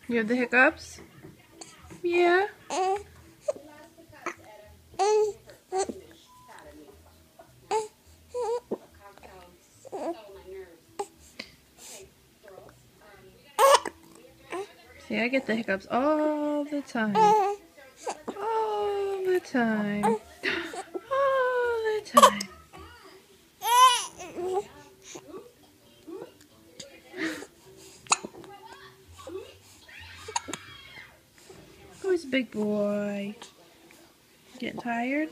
You have the hiccups? Yeah. See, I get the hiccups all the time. All the time. All the time. Who's a big boy? Getting tired?